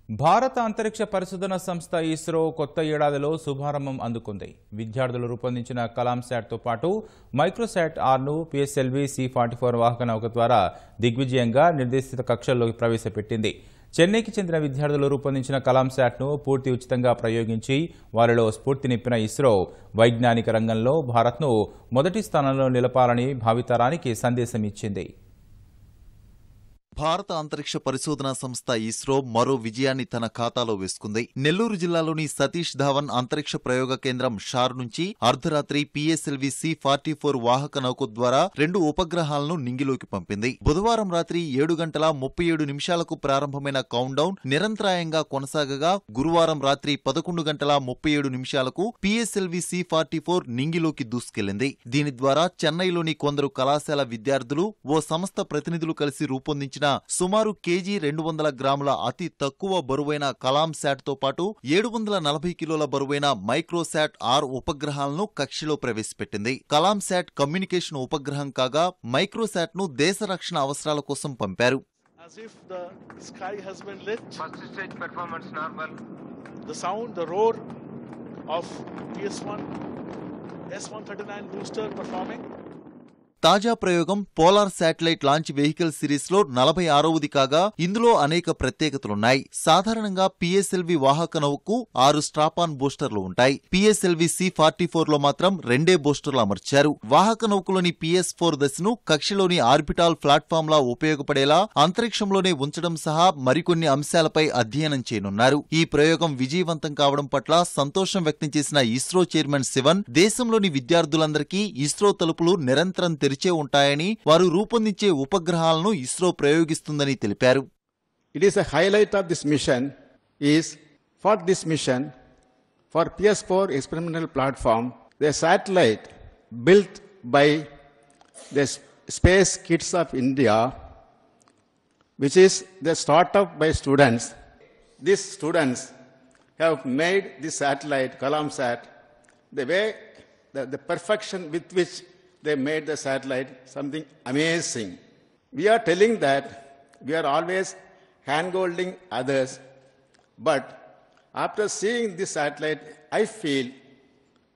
భారత అంతరిక్ష పరిశోధన సంస్థ ఇస్రో కొత్త ఏడాదిలో శుభారంభం అందుకుంది. విద్యార్థులు రూపొందించిన కలాంశాట్తో పాటు మైక్రోశాట్ ఆర్ను పిఎస్ఎల్వి C-44 వాహక నౌక ద్వారా దిగ్విజయంగా నిర్దేశిత కక్షల్లోకి ప్రవేశపెట్టింది. చెన్నైకి చెందిన విద్యార్థులు రూపొందించిన కలాంశాట్ను పూర్తి ఉచితంగా ప్రయోగించి వారిలో స్ఫూర్తి నింపిన ఇస్రో వైజ్ఞానిక రంగంలో భారత్ను మొదటి స్థానంలో నిలపాలని భావితరానికి సందేశం ఇచ్చింది. భారత అంతరిక్ష పరిశోధనా సంస్థ ఇస్రో మరో విజయాన్ని తన ఖాతాలో వేసుకుంది. నెల్లూరు జిల్లాలోని సతీష్ ధావన్ అంతరిక్ష ప్రయోగ కేంద్రం షార్ నుంచి అర్ధరాత్రి పిఎస్ఎల్వి C-44 వాహక నౌక ద్వారా 2 ఉపగ్రహాలను నింగిలోకి పంపింది. బుధవారం రాత్రి 7:37 ప్రారంభమైన కౌంట్డౌన్ నిరంతరాయంగా కొనసాగగా గురువారం రాత్రి 11:37 పిఎస్ఎల్వి C-44 నింగిలోకి దూసుకెళ్లింది. దీని ద్వారా చెన్నైలోని కొందరు కళాశాల విద్యార్థులు ఓ సంస్థ ప్రతినిధులు కలిసి రూపొందించిన సుమారు కేజీ 200 గ్రాముల అతి తక్కువ బరువైన కలాంశాట్తో పాటు 740 కిలోల బరువైన మైక్రోశాట్ ఆర్ ఉపగ్రహాలను కక్షలో ప్రవేశపెట్టింది. కలాంశాట్ కమ్యూనికేషన్ ఉపగ్రహం కాగా మైక్రోశాట్ ను దేశ రక్షణ అవసరాల కోసం పంపారు. As if the sky has been lit. First stage performance normal. The sound, the roar of PS-1 S-139 booster performing. తాజా ప్రయోగం polar satellite launch vehicle series లో 46వది కాగా ఇందులో అనేక ప్రత్యేకతలున్నాయి. సాధారణంగా పిఎస్ఎల్వి వాహక నౌకకు 6 స్ట్రాపాన్ బూస్టర్లు ఉంటాయి. పిఎస్ఎల్వి C-44 లో మాత్రం 2 బూస్టర్లు అమర్చారు. వాహక నౌకలోని PS-4 దశను కక్షలోని ఆర్బిటాల్ ప్లాట్ఫామ్ లా ఉపయోగపడేలా అంతరిక్షంలోనే ఉంచడం సహా మరికొన్ని అంశాలపై అధ్యయనం చేయనున్నారు. ఈ ప్రయోగం విజయవంతం కావడం పట్ల సంతోషం వ్యక్తం చేసిన ఇస్రో చైర్మన్ శివన్ దేశంలోని విద్యార్థులందరికీ ఇస్రో తలుపులు నిరంతరం తెరిచే ఉంటాయని, వారు రూపొందించే ఉపగ్రహాలను ఇస్రో ప్రయోగిస్తుందని తెలిపారు. It is a highlight of this mission is for this mission for PS-4 experimental platform, the satellite built by the Space Kids of India, which is the startup by students. These students have made this satellite Kalamsat the way the perfection with which they made the satellite, something amazing. We are telling that we are always hand-holding others, but after seeing this satellite, I feel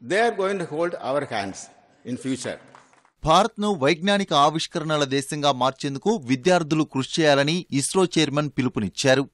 they are going to hold our hands in future. భారత్ను వైజ్ఞానిక ఆవిష్కరణల దేశంగా మార్చేందుకు విద్యార్థులు కృషి చేయాలని ISRO chairman పిలుపునిచ్చారు.